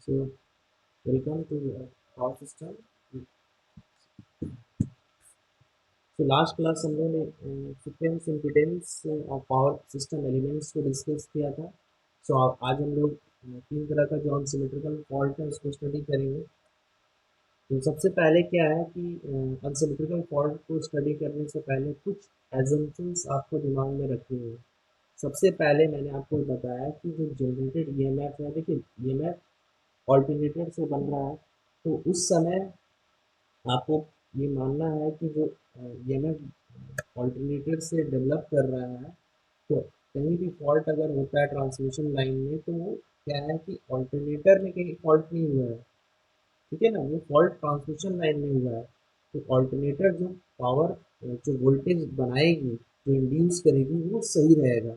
So welcome to power system. So last class हम लोगों ने सीक्वेंस इम्पीडेंस और पावर सिस्टम एलिमेंट्स को डिस्कस किया था. सो आज हम लोग तीन तरह का जो अनसिमेट्रिकल फॉल्ट है उसको स्टडी करेंगे. तो सबसे पहले क्या है कि अनसिमेट्रिकल फॉल्ट को स्टडी करने से पहले कुछ एजम्पशंस आपको दिमाग में रखनी है. सबसे पहले मैंने आपको बताया कि जो जनरेटेड ईएमएफ है, देखिए ईएमएफ ऑल्टरनेटर से बन रहा है, तो उस समय आपको ये मानना है कि जो ईएमएफ ऑल्टरनेटर से डेवलप कर रहा है, तो कहीं भी फॉल्ट अगर होता है ट्रांसमिशन लाइन में, तो वो क्या है कि ऑल्टरनेटर में कहीं फॉल्ट नहीं हुआ है. ठीक है ना, वो फॉल्ट ट्रांसमिशन लाइन में हुआ है. तो ऑल्टरनेटर जो पावर जो वोल्टेज बनाएगी, जो इंड्यूस करेगी, वो सही रहेगा,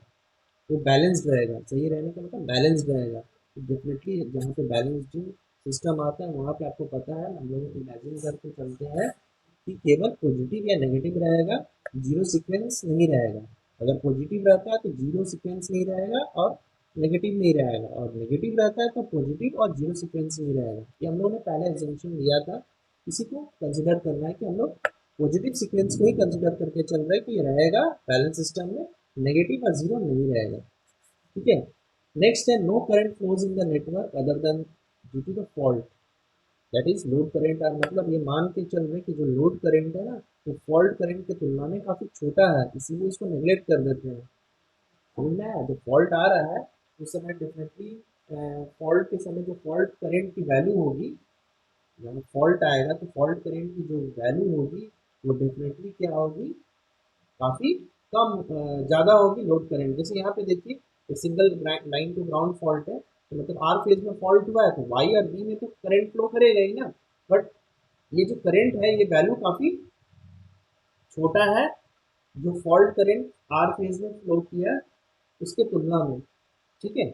वो बैलेंस्ड रहेगा. सही रहने का मतलब बैलेंस्ड रहेगा. तो डेफिनेटली जहाँ पे बैलेंस्ड सिस्टम आता है वहाँ पे आपको पता है, हम लोग इमेजिन करके चलते हैं कि केवल पॉजिटिव या नेगेटिव रहेगा, जीरो सीक्वेंस नहीं रहेगा. अगर पॉजिटिव रहता है तो जीरो सीक्वेंस नहीं रहेगा, और नेगेटिव नहीं रहेगा, और नेगेटिव रहता है तो पॉजिटिव और जीरो सीक्वेंस नहीं रहेगा. ये हम लोगों ने पहले एग्जाम्पशन लिया था. इसी को कंसिडर करना है कि हम लोग पॉजिटिव सीक्वेंस को ही कंसिडर करके चल रहे हैं कि ये रहेगा बैलेंस सिस्टम में, नेगेटिव और जीरो नहीं रहेगा. ठीक है. नेक्स्ट है no current flows in the network other than due to the fault. That is load current. मतलब ये मान के चल रहे कि जो लोड करंट है ना, वो फॉल्ट करंट की तुलना में काफ़ी छोटा है, इसीलिए इसको नेग्लेक्ट कर देते हैं. समझना है, जो फॉल्ट आ रहा है उस समय डेफिनेटली फॉल्ट के समय जो फॉल्ट करंट की वैल्यू होगी, जब फॉल्ट आएगा तो फॉल्ट करंट की जो वैल्यू होगी वो डेफिनेटली क्या होगी, काफ़ी कम ज़्यादा होगी लोड करंट. जैसे यहाँ पे देखिए single line to ground fault है, तो मतलब आर फेज में फॉल्ट हुआ है तो वाई और बी में तो करंट फ्लो करेगा ही ना. बट ये जो करंट है ये वैल्यू काफ़ी छोटा है, जो फॉल्ट करंट आर फेज में फ्लो किया उसके तुलना में. ठीक है.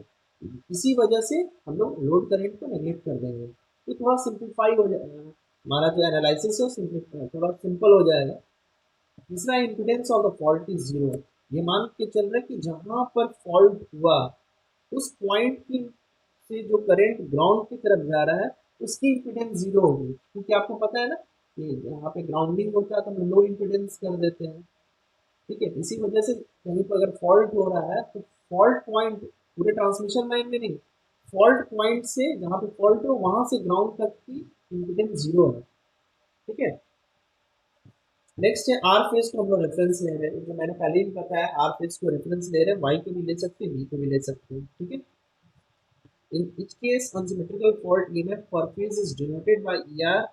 इसी वजह से हम लोग लोड करंट को नेग्लेक्ट कर देंगे. तो थोड़ा सिंप्लीफाई हो जाएगा हमारा जो एनालिसिस है, थोड़ा सिंपल हो जाएगा. तीसरा, impedance of the fault is zero. ये मान के चल रहा है कि जहाँ पर फॉल्ट हुआ उस पॉइंट की से जो करंट ग्राउंड की तरफ जा रहा है उसकी इम्पिडेंस जीरो होगी, क्योंकि आपको पता है ना कि यहाँ पे ग्राउंडिंग होता है तो हम लो इम्पिडेंस कर देते हैं. ठीक है. इसी वजह से कहीं पर अगर फॉल्ट हो रहा है तो फॉल्ट पॉइंट पूरे ट्रांसमिशन लाइन में नहीं, फॉल्ट पॉइंट से जहाँ पे फॉल्ट हो वहां से ग्राउंड तक की इम्पिडेंस जीरो है. ठीक है. नेक्स्ट है आर फेज को हम लोग रेफरेंस ले रहे हैं, जो मैंने पहले ही बताया, आर फेज को रेफरेंस ले रहे हैं, वाई को भी ले सकते हैं, बी को भी ले सकते हैं. ठीक है. इन each case unsymmetrical fault EMF per phase is denoted by ER,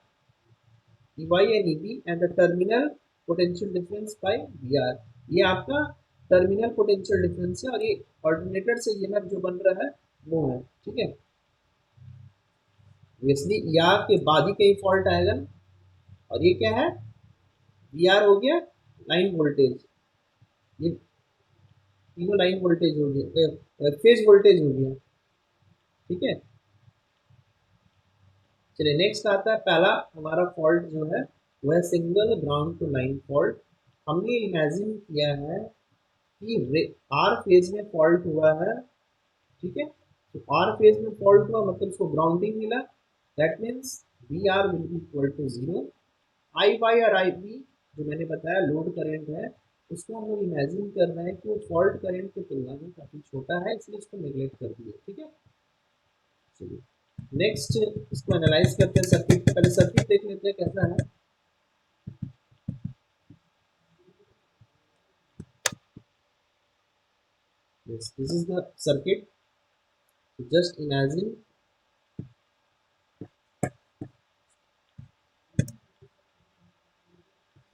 EY and EB and the terminal potential difference by VR. ये आपका टर्मिनल पोटेंशियल डिफरेंस है, और ये ऑल्टरनेटर से EMF जो बन रहा है वो है. ठीक है. इसलिए ER के बाद ही कहीं फॉल्ट आएगा, और ये क्या है, VR हो गया लाइन वोल्टेज, ये तीनों लाइन वोल्टेज हो गया, फेज वोल्टेज हो गया. ठीक है. चलिए नेक्स्ट आता है पहला हमारा फॉल्ट जो है वह single ground to line fault. हमने इमेजिन किया है कि आर फेज में फॉल्ट हुआ है. ठीक है. तो आर फेज में फॉल्ट हुआ मतलब उसको ग्राउंडिंग मिला, that means V R will be equal to zero. I Y और आई बी जो मैंने बताया लोड करंट है, उसको हम लोग इमेजिन कर रहे हैं कि वो फॉल्ट करंट की तुलना में काफ़ी छोटा है, इसलिए उसको नेग्लेक्ट कर दिया. ठीक है. चलिए नेक्स्ट इसको एनालाइज करते हैं. सर्किट, पहले सर्किट देख लेते हैं कैसा है. Yes, this is the circuit. Just imagine,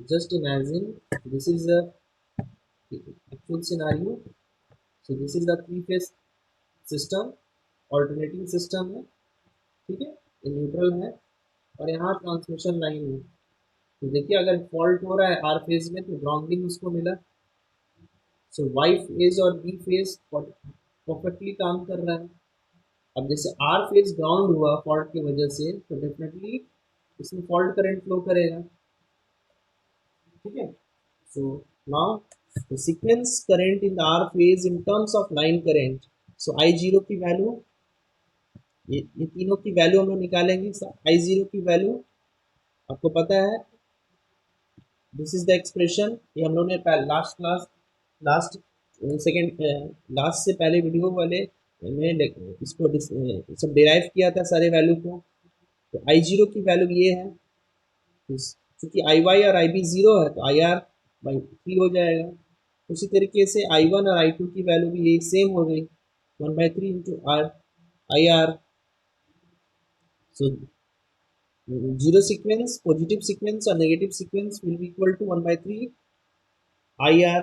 just imagine this is the actual scenario. So this is the three phase system, alternating system है. ठीक है. ये न्यूट्रल है और यहाँ ट्रांसमिशन लाइन है. तो देखिए अगर फॉल्ट हो रहा है आर फेज में तो ग्राउंडिंग उसको मिला. सो वाई फेज और बी फेज परफेक्टली काम कर रहा है. अब जैसे आर फेज ग्राउंड हुआ फॉल्ट की वजह से, तो डेफिनेटली इसमें फॉल्ट करंट फ्लो करेगा. ठीक है. So now the sequence current in the R phase in terms of line current. So I0 की वैल्यू ये तीनों की वैल्यू हम लोग निकालेंगे। आई जीरो की वैल्यू आपको पता है, दिस इज द एक्सप्रेशन। ये हम लोग ने last class, last second, last से पहले वीडियो वाले में इसको सब डिराइव किया था सारे वैल्यू को। तो आई जीरो की वैल्यू ये है, क्योंकि आई वाई और आई बी जीरो है तो आई आर बाई थ्री हो जाएगा। उसी तरीके से आई वन और आई टू की वैल्यू भी यही सेम हो गई, one by three into R I R. So zero sequence, positive sequence और negative sequence will be equal to one by three I R.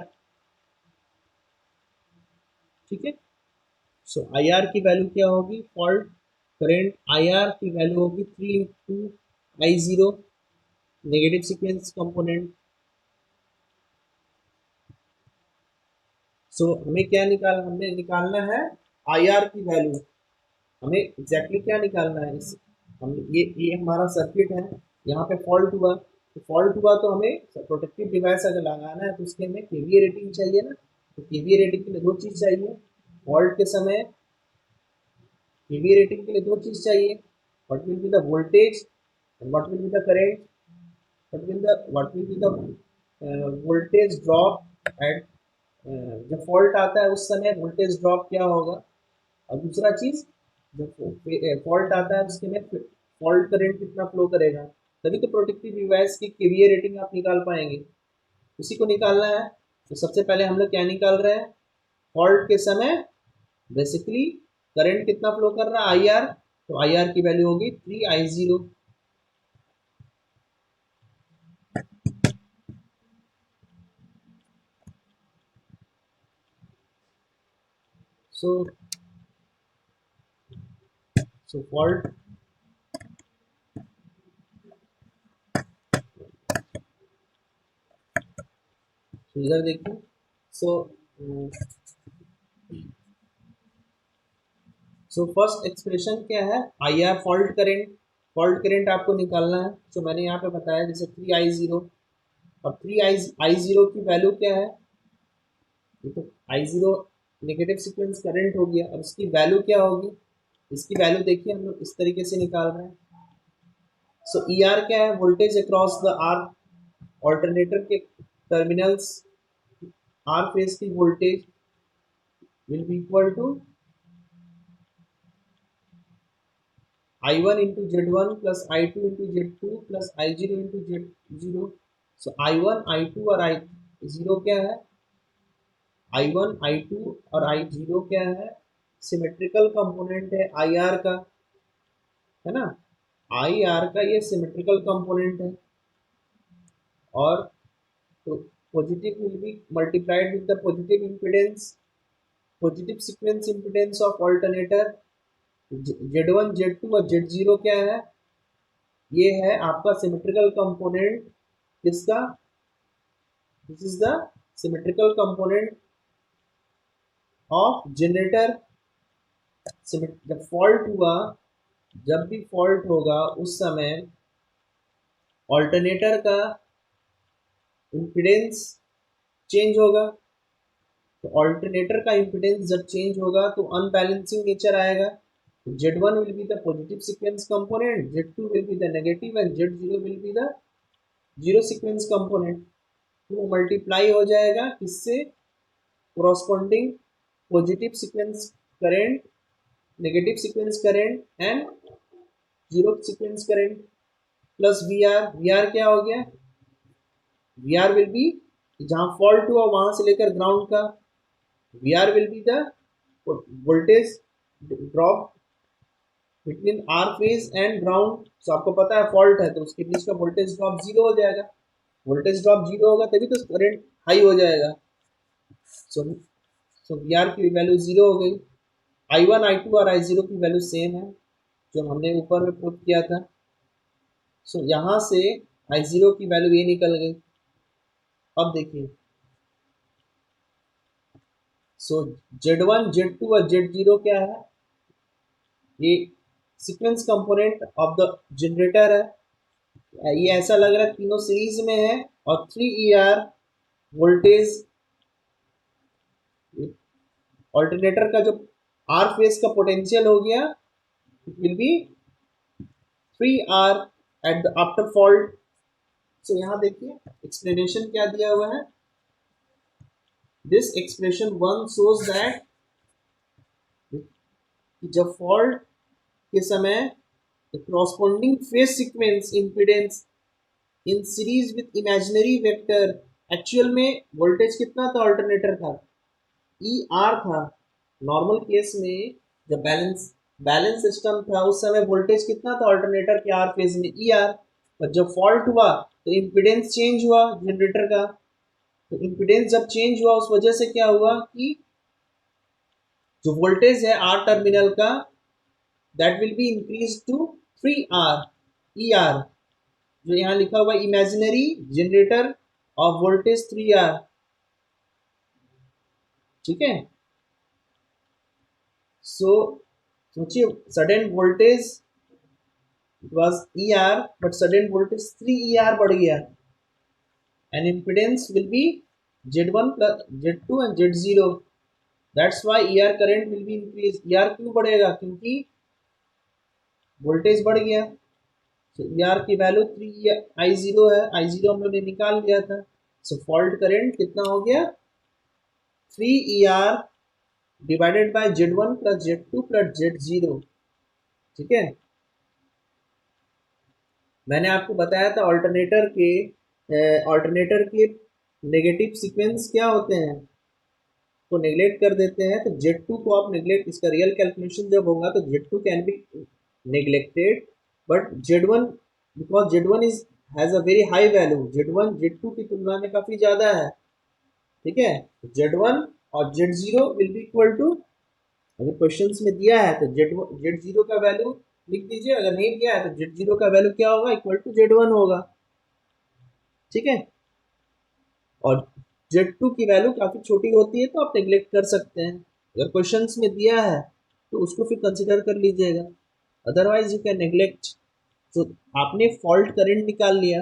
ठीक है। सो आई आर की वैल्यू क्या होगी, फॉल्ट करेंट आई आर की value होगी three into I zero, negative sequence component. So हमें क्या निकाल, हमें निकालना है आई आर की वैल्यू। हमें एग्जैक्टली क्या निकालना है, इस हम ये हमारा सर्किट है, यहाँ पे फॉल्ट हुआ, तो फॉल्ट हुआ तो हमें प्रोटेक्टिव डिवाइस अगर लगाना है तो उसके हमें केवीए रेटिंग चाहिए ना। तो केवीए रेटिंग के लिए दो चीज़ चाहिए, फॉल्ट के समय केवीए रेटिंग के लिए दो चीज़ चाहिए, what will be the voltage and what will be the current, what will be the voltage drop eight, जब फॉल्ट आता है उस समय वोल्टेज ड्रॉप क्या होगा। और दूसरा चीज़, जब फॉल्ट आता है उसके में फॉल्ट करंट कितना फ्लो करेगा, तभी तो प्रोटेक्टिव डिवाइस की केवीए रेटिंग आप निकाल पाएंगे। उसी को निकालना है। तो सबसे पहले हम लोग क्या निकाल रहे हैं, फॉल्ट के समय बेसिकली करंट कितना फ्लो कर रहा है, आई आर। तो आई आर की वैल्यू होगी थ्री आई जीरो। सो सो फॉल्ट, इधर देखिए। सो सो फर्स्ट एक्सप्रेशन क्या है, I are fault current. Fault current आपको निकालना है। तो मैंने यहाँ पे बताया जैसे थ्री आई जीरो, और थ्री आई आई जीरो की वैल्यू क्या है, ये तो आई जीरो नेगेटिव सीक्वेंस करंट हो गया। अब इसकी वैल्यू क्या होगी, इसकी वैल्यू देखिए हम लोग इस तरीके से निकाल रहे हैं। सो ई आर क्या है, voltage across the R, alternator के टर्मिनल्स आर फेज की voltage will be equal to I one into Z one plus I two into Z two plus I zero into Z zero. So I one I two और I zero क्या है, आई one I two और I zero क्या है, symmetrical component है I are का, है ना। आई आर का ये सिमेट्रिकल कंपोनेंट है। और तो positive will be multiplied with the positive impedance, positive sequence impedance of alternator. Z one Z two और जेड जीरो क्या है, ये है आपका सिमेट्रिकल कंपोनेंट किसका, this is the symmetrical component of generator. जब फॉल्ट हुआ, जब भी फॉल्ट होगा उस समय ऑल्टरनेटर का इम्पिडेंस चेंज होगा। तो ऑल्टरनेटर का इम्पिडेंस जब चेंज होगा तो अनबैलेंसिंग नेचर आएगा। Z one will be the positive sequence component, Z two will be the negative and Z zero will be the zero sequence component. तो वो मल्टीप्लाई हो जाएगा किससे, corresponding positive sequence current, negative sequence current and zero sequence current plus VR। VR क्या हो गया, VR will be जहाँ fault हुआ वहां से लेकर ग्राउंड का, VR will be the voltage drop between R phase and ground। सो आपको पता है फॉल्ट है तो उसके बीच का वोल्टेज ड्रॉप जीरो हो जाएगा। वोल्टेज ड्रॉप जीरो होगा तभी तो करंट हाई हो जाएगा। सो सो VR की वैल्यू जीरो हो गई। आई वन आई टू और आई जीरो की वैल्यू सेम है जो हमने ऊपर में पुट किया था। सो यहाँ से आई जीरो की वैल्यू ये निकल गई। अब देखिए, सो जेड वन जेड टू और जेड जीरो क्या है, ये sequence component of the generator है। ये ऐसा लग रहा है तीनों सीरीज में है। और three E R voltage, alternator का जो आर फेज का पोटेंशियल हो गया it will be 3R at the after fault. So यहाँ देखिए एक्सप्लेनेशन क्या दिया हुआ है, this expression one shows that जब फॉल्ट के समय the corresponding phase sequence impedance in series with imaginary vector, actual में वोल्टेज कितना था ऑल्टरनेटर का, ई आर था। नॉर्मल केस में जब बैलेंस बैलेंस सिस्टम था उस समय वोल्टेज कितना था ऑल्टरनेटर के आर फेज में, ई आर। पर जब फॉल्ट हुआ तो इम्पीडेंस चेंज हुआ जनरेटर का, तो इम्पीडेंस जब चेंज हुआ उस वजह से क्या हुआ कि जो वोल्टेज है आर टर्मिनल का that will be increase to 3R E R, जो यहाँ लिखा हुआ imaginary generator off voltage 3R। ठीक है, सो सोचिए sudden voltage was ER but sudden voltage 3ER बढ़ गया, and impedance will be Z1 plus Z2 and Z0, that's why ER current will be increased। ER क्यों बढ़ेगा, क्योंकि वोल्टेज बढ़ गया। तो ER की वैल्यू 3 I0 है, I0 हम लोग ने निकाल लिया था। सो फॉल्ट करंट कितना हो गया 3ER divided by Z1 plus Z2 plus Z0। ठीक है, मैंने आपको बताया था ऑल्टरनेटर के नेगेटिव सीक्वेंस क्या होते हैं, को नेग्लेक्ट कर देते हैं। तो Z2 को आप नेग्लेक्ट, इसका रियल कैलकुलेशन जब होगा तो Z2 can be neglected, but Z1 because Z1 is has a very high value, Z1 Z2 की तुलना में काफी ज्यादा है। ठीक है, Z1 और Z0 will be equal to, अगर क्वेश्चंस में दिया है तो Z0 का वैल्यू लिख दीजिए, अगर नहीं दिया है तो Z0 का वैल्यू क्या होगा, इक्वल टू Z1 होगा। ठीक है, और Z2 की वैल्यू काफी छोटी होती है तो आप नेग्लेक्ट कर सकते हैं, अगर क्वेश्चंस में दिया है तो उसको फिर कंसिडर कर लीजिएगा, अदरवाइज यू कैन नेग्लेक्ट। तो आपने फॉल्ट करंट निकाल लिया,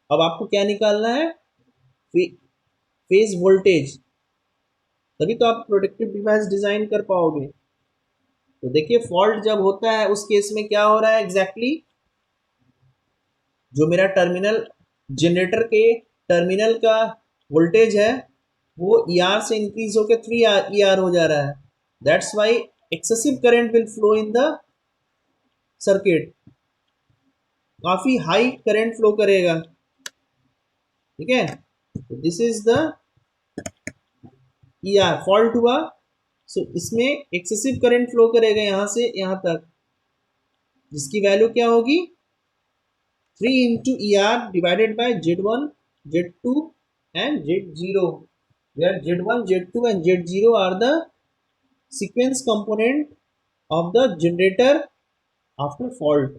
अब आपको क्या निकालना है, फेज वोल्टेज, तभी तो आप प्रोटेक्टिव डिवाइस डिजाइन कर पाओगे। तो देखिए फॉल्ट जब होता है उस केस में क्या हो रहा है एग्जैक्टली, जो मेरा टर्मिनल जनरेटर के टर्मिनल का वोल्टेज है वो ई आर से इंक्रीज होकर 3 ER हो जा रहा है, that's why excessive current will flow in the circuit, काफी हाई करंट फ्लो करेगा। ठीक है, this is the E R, fault हुआ सो इसमें एक्सेसिव करंट फ्लो करेगा यहां से यहां तक, जिसकी वैल्यू क्या होगी 3 into ER divided by Z1, Z2 and Z0, where Z1, Z2 and Z0 are the sequence component of the generator after fault।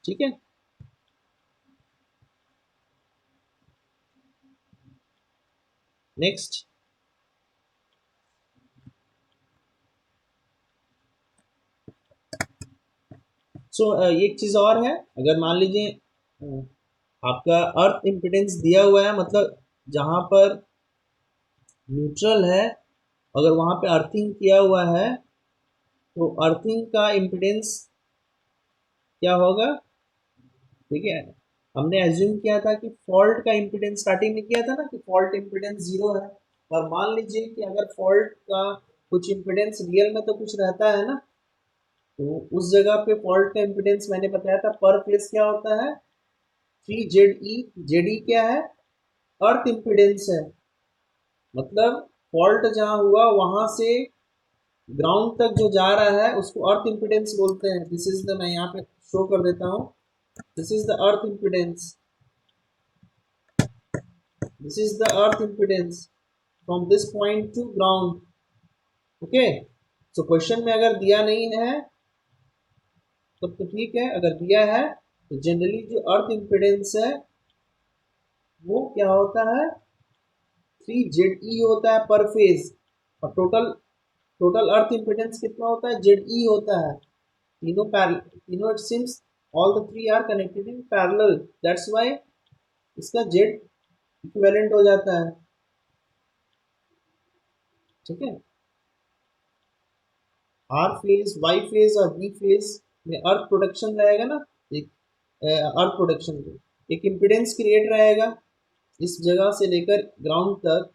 ठीक है, नेक्स्ट। सो एक चीज और है, अगर मान लीजिए आपका अर्थ इम्पिडेंस दिया हुआ है, मतलब जहां पर न्यूट्रल है अगर वहां पे अर्थिंग किया हुआ है तो अर्थिंग का इम्पिडेंस क्या होगा। ठीक है, हमने एज्यूम किया था कि फॉल्ट का इम्पिडेंस स्टार्टिंग में किया था ना कि फॉल्ट इम्पिडेंस 0 है, और मान लीजिए कि अगर फॉल्ट का कुछ इम्पिडेंस रियल में तो कुछ रहता है ना, तो उस जगह पे फॉल्ट का इम्पिडेंस मैंने बताया था पर फेज क्या होता है 3 ZE, जेडी क्या है अर्थ इम्पिडेंस है, मतलब फॉल्ट जहां हुआ वहां से ग्राउंड तक जो जा रहा है उसको अर्थ इम्पिडेंस बोलते हैं। दिस इज द, मैं यहाँ पे शो कर देता हूँ, this is the earth impedance, this is the earth impedance from this point to ground। Okay, so question में अगर दिया नहीं है तब तो ठीक है, अगर दिया है तो जनरली जो अर्थ इम्पिडेंस है वो क्या होता है 3 ZE होता है पर फेज, और टोटल टोटल अर्थ इम्पिडेंस कितना होता है ZE होता है, तीनों it seems all the three are connected in parallel, that's why इसका Z इक्विवेलेंट हो जाता है। ठीक है, आर फेज, वाई फेज और बी फेज में अर्थ प्रोडक्शन रहेगा ना, एक अर्थ प्रोडक्शन को एक इम्पिडेंस क्रिएट रहेगा इस जगह से लेकर ग्राउंड तक,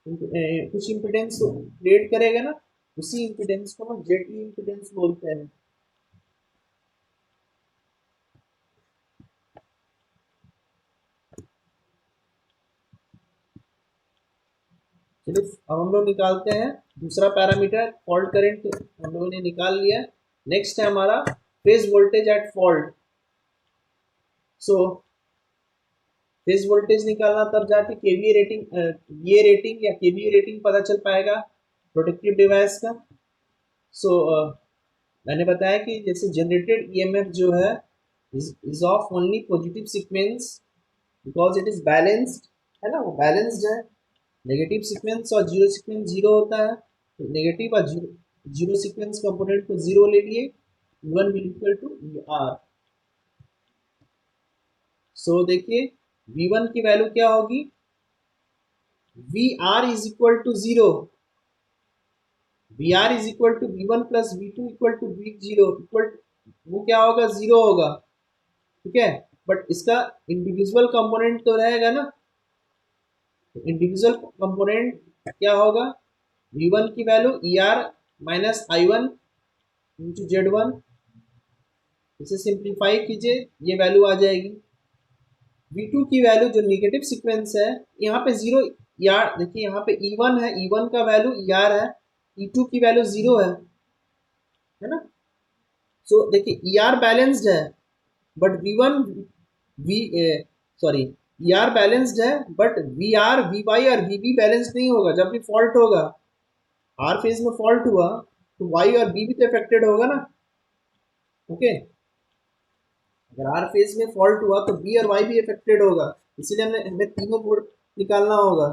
कुछ इम्पिडेंस क्रिएट करेगा ना, उसी इम्पिडेंस को हम जेड ई इम्पिडेंस बोलते हैं। चलिए अब हम लोग निकालते हैं दूसरा पैरामीटर, फॉल्ट करंट हम लोगों ने निकाल लिया। नेक्स्ट है हमारा phase voltage at fault. So phase voltage निकालना तब जाके केवीए रेटिंग, ये रेटिंग या केवीए रेटिंग पता चल पाएगा प्रोटेक्टिव डिवाइस का। सो मैंने बताया कि जैसे जनरेटेड ईएमएफ जो है is of only positive sequence because it is balanced, है ना, वो बैलेंस्ड है। नेगेटिव सीक्वेंस और जीरो सीक्वेंस जीरो होता है, तो नेगेटिव और जीरो सीक्वेंस कंपोनेंट को जीरो ले लिए, one will equal to V R. So देखिए V1 की वैल्यू क्या होगी, V R is equal to zero, V R is equal to V1 plus V2 equal to V zero, equal वो क्या होगा, जीरो होगा, ठीक है। बट इसका इंडिविजुअल कंपोनेंट तो रहेगा ना, तो इंडिविजुअल कंपोनेंट क्या होगा, V1 की वैल्यू ई आर माइनस आई वन इंटू जेड वन, इसे सिंप्लीफाई कीजिए, ये वैल्यू आ जाएगी। V2 की वैल्यू जो नेगेटिव सीक्वेंस है, यहाँ पे जीरो, यार देखिए यहाँ पे E1 है, E1 का वैल्यू ER है, E2 की वैल्यू जीरो है ना। सो देखिए ER बैलेंस्ड है but V1 V sorry ER balanced है बट VR VY और VB बैलेंस्ड नहीं होगा। जब भी फॉल्ट होगा, R फेज में फॉल्ट हुआ तो Y और B भी तो अफेक्टेड होगा ना, ओके। अगर आर फेज में फॉल्ट हुआ तो बी और वाई भी अफेक्टेड होगा, इसीलिए हमें तीनों वोल्ट निकालना होगा,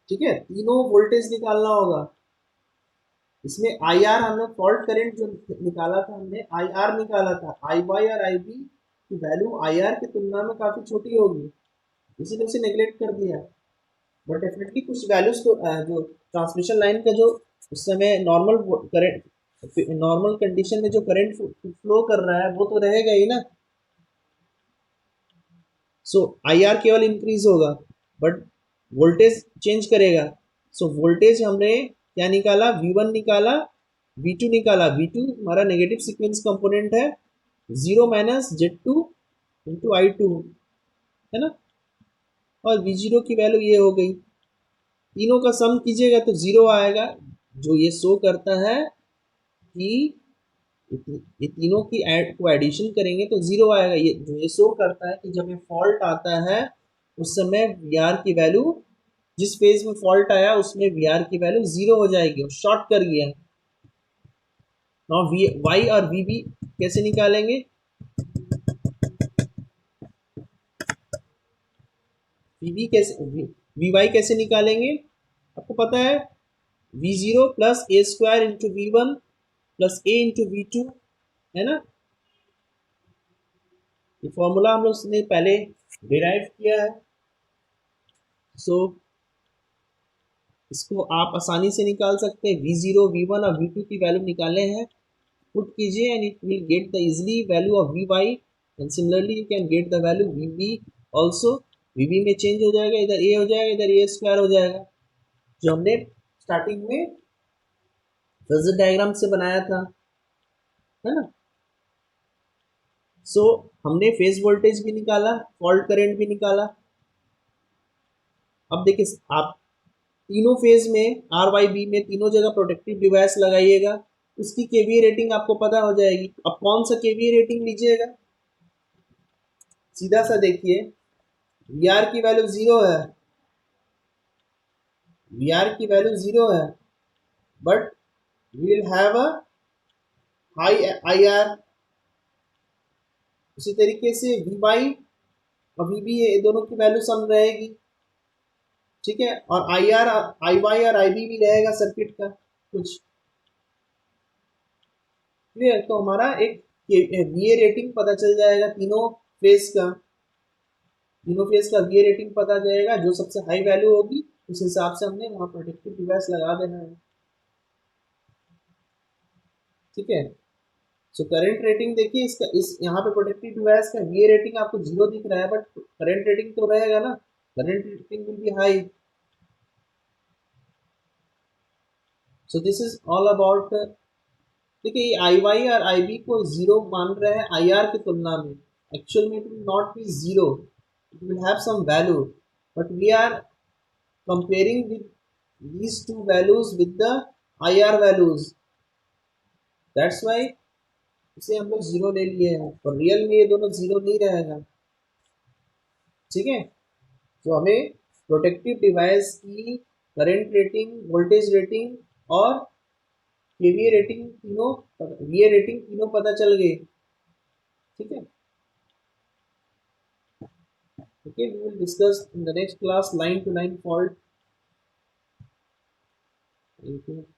ठीक है, तीनों वोल्टेज निकालना होगा। इसमें आई आर, हमने फॉल्ट करंट जो निकाला था, हमने आई आर निकाला था, आई वाई और आई बी की वैल्यू आई आर की तुलना में काफी छोटी होगी, इसीलिए उसे नेग्लेक्ट कर दिया। बट डेफिनेटली कुछ वैल्यूज तो जो ट्रांसमिशन लाइन का जो उस समय नॉर्मल करंट, नॉर्मल कंडीशन में जो करंट फ्लो कर रहा है वो तो रहेगा ही ना। सो आई आर केवल इंक्रीज होगा बट वोल्टेज चेंज करेगा। सो वोल्टेज हमने क्या निकाला, V1 निकाला, V2 निकाला, V2 हमारा नेगेटिव सीक्वेंस कंपोनेंट है, zero minus Z two into I two, है ना, और V0 की वैल्यू ये हो गई। तीनों का सम कीजिएगा तो जीरो आएगा, जो ये शो करता है कि ये तीनों की ऐड को एडिशन करेंगे तो जीरो आएगा। ये जो ये शो करता है कि जब ये फॉल्ट आता है उस समय वीआर की वैल्यू, जिस फेज में फॉल्ट आया उसमें वीआर की वैल्यू जीरो हो जाएगी और शॉर्ट कर गया। नाउ वी वाई और वी बी कैसे निकालेंगे, वी बी कैसे, वी वाई कैसे निकालेंगे, आपको पता है, V zero plus a square into V one plus a into V two, है ना। ये फॉर्मूला हम लोग ने पहले डिराइव किया है। सो इसको आप आसानी से निकाल सकते हैं, V0 V1 और V2 की वैल्यू निकाले हैं, पुट कीजिए and it will get the easily value of Vy and similarly you can get the value Vb also. Vb में चेंज हो जाएगा, इधर a हो जाएगा, इधर a स्क्वायर हो जाएगा, जो हमने स्टार्टिंग में फेजर डायग्राम से बनाया था, है ना। सो हमने फेज वोल्टेज भी निकाला, फॉल्ट करंट भी निकाला। अब देखिए आप तीनों फेज में आर वाई बी में तीनों जगह प्रोटेक्टिव डिवाइस लगाइएगा, उसकी केवीए रेटिंग आपको पता हो जाएगी। अब कौन सा केवीए रेटिंग लीजिएगा, सीधा सा देखिए, वी आर की वैल्यू जीरो है, वी आर की वैल्यू जीरो है but we will have a high I R. उसी तरीके से वी वाई और वी बी है, दोनों की वैल्यू सम रहेगी, ठीक है, और आई आर, आई वाई और आई बी भी रहेगा सर्किट का कुछ, क्लियर। तो हमारा एक वीए रेटिंग पता चल जाएगा तीनों फेज का, तीनों फेज का वीए रेटिंग पता जाएगा, जो सबसे हाई वैल्यू होगी उस हिसाब से हमने वहां प्रोटेक्टिव डिवाइस लगा देना है। ठीक है। सो करंट रेटिंग देखिए इसका, इस यहाँ पे प्रोटेक्टिव डिवाइस का वी रेटिंग आपको 0 दिख रहा है, बट करंट रेटिंग तो रहेगा ना, current rating will be high. So this is all about, देखिए ये आई वाई और आई बी को जीरो मान रहे हैं आई आर की तुलना में, एक्चुअल में it will not be zero, it will have some value, but we are comparing with these two values with the IR values, that's why इसे हम लोग जीरो ले लिए हैं, और रियल में ये दोनों जीरो नहीं रहेगा। ठीक है, तो हमें प्रोटेक्टिव डिवाइस की करंट रेटिंग, वोल्टेज रेटिंग और केवीए रेटिंग तीनों, वीए रेटिंग तीनों पता चल गई। ठीक है, okay, we will discuss in the next class line to line fault। Thank you.